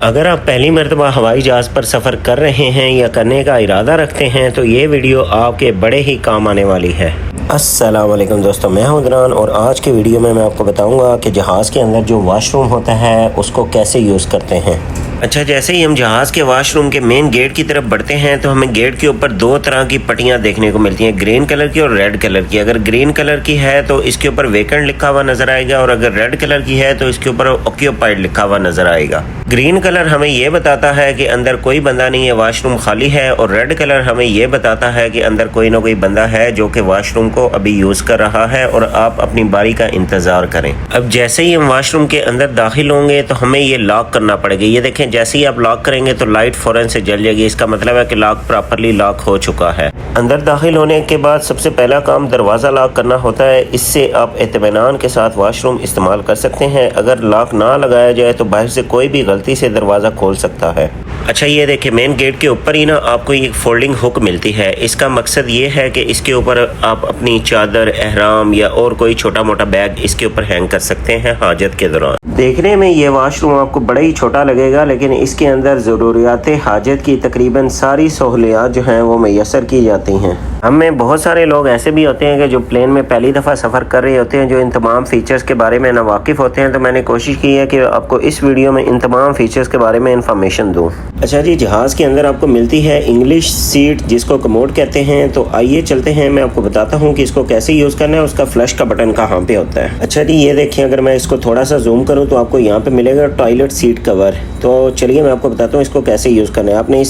अगर आप पहली मरतबा हवाई जहाज़ पर सफ़र कर रहे हैं या करने का इरादा रखते हैं तो ये वीडियो आपके बड़े ही काम आने वाली है। अस्सलाम वालेकुम दोस्तों, मैं हूं इमरान और आज के वीडियो में मैं आपको बताऊंगा कि जहाज़ के अंदर जो वॉशरूम होता है उसको कैसे यूज़ करते हैं। अच्छा, जैसे ही हम जहाज़ के वॉशरूम के मेन गेट की तरफ बढ़ते हैं तो हमें गेट के ऊपर दो तरह की पट्टियां देखने को मिलती हैं, ग्रीन कलर की और रेड कलर की। अगर ग्रीन कलर की है तो इसके ऊपर वेकेंट लिखा हुआ नज़र आएगा और अगर रेड कलर की है तो इसके ऊपर ऑक्यूपाइड लिखा हुआ नज़र आएगा। ग्रीन कलर हमें ये बताता है कि अंदर कोई बंदा नहीं है, वॉशरूम खाली है, और रेड कलर हमें ये बताता है कि अंदर कोई ना कोई बंदा है जो कि वॉशरूम को अभी यूज़ कर रहा है और आप अपनी बारी का इंतज़ार करें। अब जैसे ही हम वॉशरूम के अंदर दाखिल होंगे तो हमें ये लॉक करना पड़ेगा। ये देखें, जैसे ही आप लॉक करेंगे तो लाइट फ़ौरन से जल जाएगी, इसका मतलब है कि लॉक प्रॉपरली लॉक हो चुका है। अंदर दाखिल होने के बाद सबसे पहला काम दरवाज़ा लॉक करना होता है। इससे आप इत्मीनान के साथ वॉशरूम इस्तेमाल कर सकते हैं। अगर लॉक ना लगाया जाए तो बाहर से कोई भी गलती से दरवाज़ा खोल सकता है। अच्छा, ये देखिए, मेन गेट के ऊपर ही ना आपको एक फोल्डिंग हुक मिलती है। इसका मकसद ये है कि इसके ऊपर आप अपनी चादर, एहराम या और कोई छोटा मोटा बैग इसके ऊपर हैंग कर सकते हैं हाजत के दौरान। देखने में ये वॉशरूम आपको बड़ा ही छोटा लगेगा, लेकिन इसके अंदर ज़रूरियात हाजत की तकरीबन सारी सहूलियात जो हैं वो मैसर की जाती हैं। हमें बहुत सारे लोग ऐसे भी होते हैं कि जो प्लेन में पहली दफ़ा सफ़र कर रहे होते हैं, जो इन तमाम फ़ीचर्स के बारे में नावाकिफ़ होते हैं। तो मैंने कोशिश की है कि आपको इस वीडियो में इन तमाम फ़ीचर्स के बारे में इंफॉर्मेशन दूँ। अच्छा जी, जहाज़ के अंदर आपको मिलती है इंग्लिश सीट, जिसको कमोड कहते हैं। तो आइए चलते हैं, मैं आपको बताता हूँ कि इसको कैसे यूज़ करना है, उसका फ्लश का बटन कहाँ पे होता है। अच्छा जी, ये देखिए, अगर मैं इसको थोड़ा सा जूम करूँ तो आपको यहाँ पे मिलेगा टॉयलेट सीट कवर। तो चलिए मैं आपको बताता हूँ इसको कैसे यूज़ करना है। आपने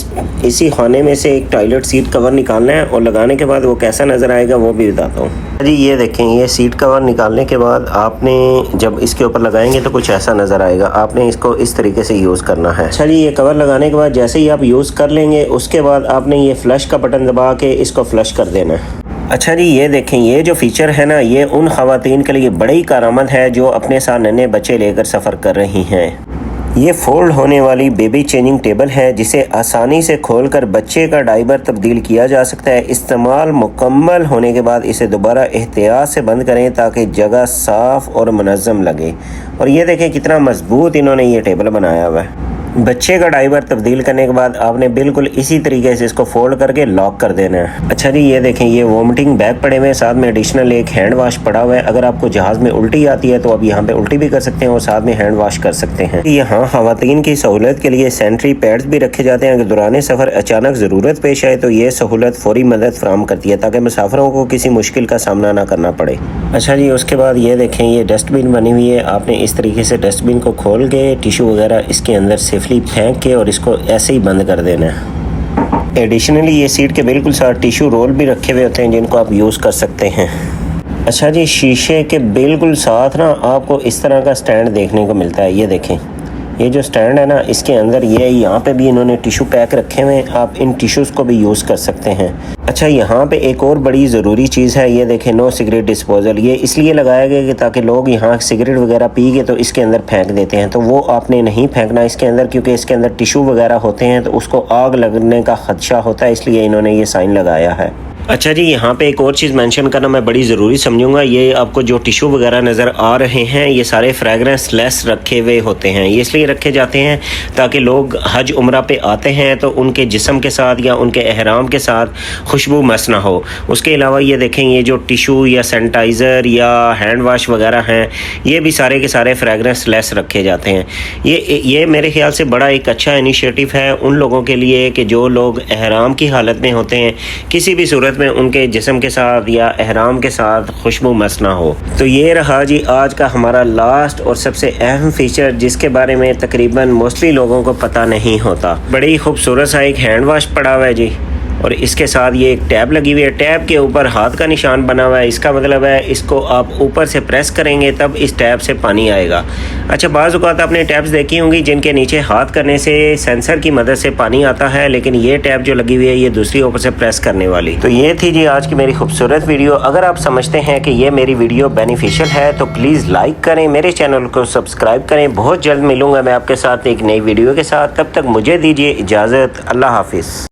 इसी खाने में से एक टॉयलेट सीट कवर निकालना है और लगाने के बाद वो कैसा नज़र आएगा वो भी बताता हूँ। जी, ये देखें, ये सीट कवर निकालने के बाद आपने जब इसके ऊपर लगाएंगे तो कुछ ऐसा नज़र आएगा। आपने इसको इस तरीके से यूज़ करना है। अच्छा जी, ये कवर लगाने के बाद जैसे ही आप यूज़ कर लेंगे उसके बाद आपने ये फ्लश का बटन दबा के इसको फ्लश कर देना है। अच्छा जी, ये देखें, ये जो फीचर है ना, ये उन ख़वातीन के लिए बड़ी कारआमद है जो अपने साथ नन्हे बच्चे लेकर सफ़र कर रही हैं। ये फोल्ड होने वाली बेबी चेंजिंग टेबल है जिसे आसानी से खोलकर बच्चे का डायपर तब्दील किया जा सकता है। इस्तेमाल मुकम्मल होने के बाद इसे दोबारा एहतियात से बंद करें ताकि जगह साफ़ और मुनज़्ज़म लगे। और ये देखें कितना मजबूत इन्होंने ये टेबल बनाया हुआ है। बच्चे का डायपर तब्दील करने के बाद आपने बिल्कुल इसी तरीके से इसको फोल्ड करके लॉक कर देना है। अच्छा जी, ये देखें, ये वॉमिटिंग बैग पड़े हुए हैं, साथ में एडिशनल एक हैंड वाश पड़ा हुआ है। अगर आपको जहाज़ में उल्टी आती है तो आप यहाँ पे उल्टी भी कर सकते हैं और साथ में हैंड वाश कर सकते हैं। यहाँ ख़वातीन की सहूलत के लिए सैनिटरी पैड्स भी रखे जाते हैं। अगर दौरान सफ़र अचानक ज़रूरत पेश आए तो ये सहूलत फौरी मदद फराहम करती है ताकि मुसाफिरों को किसी मुश्किल का सामना ना करना पड़े। अच्छा जी, उसके बाद ये देखें, ये डस्टबिन बनी हुई है। आपने इस तरीके से डस्टबिन को खोल के टिशू वगैरह इसके अंदर सेफली फेंक के और इसको ऐसे ही बंद कर देना है। एडिशनली ये सीट के बिल्कुल साथ टिशू रोल भी रखे हुए होते हैं जिनको आप यूज़ कर सकते हैं। अच्छा जी, शीशे के बिल्कुल साथ ना आपको इस तरह का स्टैंड देखने को मिलता है। ये देखें, ये जो स्टैंड है ना, इसके अंदर ये यहाँ पे भी इन्होंने टिशू पैक रखे हुए हैं, आप इन टिश्यूज़ को भी यूज़ कर सकते हैं। अच्छा, यहाँ पे एक और बड़ी ज़रूरी चीज़ है, ये देखें, नो सिगरेट डिस्पोजल। ये इसलिए लगाया गया कि ताकि लोग यहाँ सिगरेट वगैरह पी के तो इसके अंदर फेंक देते हैं, तो वो आपने नहीं फेंकना इसके अंदर, क्योंकि इसके अंदर टिशू वगैरह होते हैं तो उसको आग लगने का खदशा होता है, इसलिए इन्होंने ये साइन लगाया है। अच्छा जी, यहाँ पे एक और चीज़ मेंशन करना मैं बड़ी ज़रूरी समझूंगा। ये आपको जो टिशू वगैरह नज़र आ रहे हैं ये सारे फ्रेगरेंस लेस रखे हुए होते हैं। ये इसलिए रखे जाते हैं ताकि लोग हज उम्रा पे आते हैं तो उनके जिस्म के साथ या उनके एहराम के साथ खुशबू मस ना हो। उसके अलावा ये देखें, ये जो टिशू या सैनिटाइज़र या हैंड वाश वगैरह हैं ये भी सारे के सारे फ्रेगरेंस लेस रखे जाते हैं। ये मेरे ख्याल से बड़ा एक अच्छा इनिशिएटिव है उन लोगों के लिए कि जो लोग एहराम की हालत में होते हैं, किसी भी सूरत में उनके जिस्म के साथ या एहराम के साथ खुशबू मस ना हो। तो ये रहा जी आज का हमारा लास्ट और सबसे अहम फीचर जिसके बारे में तकरीबन मोस्टली लोगों को पता नहीं होता। बड़ी खूबसूरत सा एक हैंड वाश पड़ा हुआ है जी, और इसके साथ ये एक टैब लगी हुई है। टैब के ऊपर हाथ का निशान बना हुआ है, इसका मतलब है इसको आप ऊपर से प्रेस करेंगे तब इस टैब से पानी आएगा। अच्छा, बाज़ औक़ात आपने टैब्स देखी होंगी जिनके नीचे हाथ करने से सेंसर की मदद से पानी आता है, लेकिन ये टैब जो लगी हुई है ये दूसरी ऊपर से प्रेस करने वाली। तो ये थी जी आज की मेरी खूबसूरत वीडियो। अगर आप समझते हैं कि ये मेरी वीडियो बेनिफिशियल है तो प्लीज़ लाइक करें, मेरे चैनल को सब्सक्राइब करें। बहुत जल्द मिलूँगा मैं आपके साथ एक नई वीडियो के साथ, तब तक मुझे दीजिए इजाज़त। अल्लाह हाफिज़।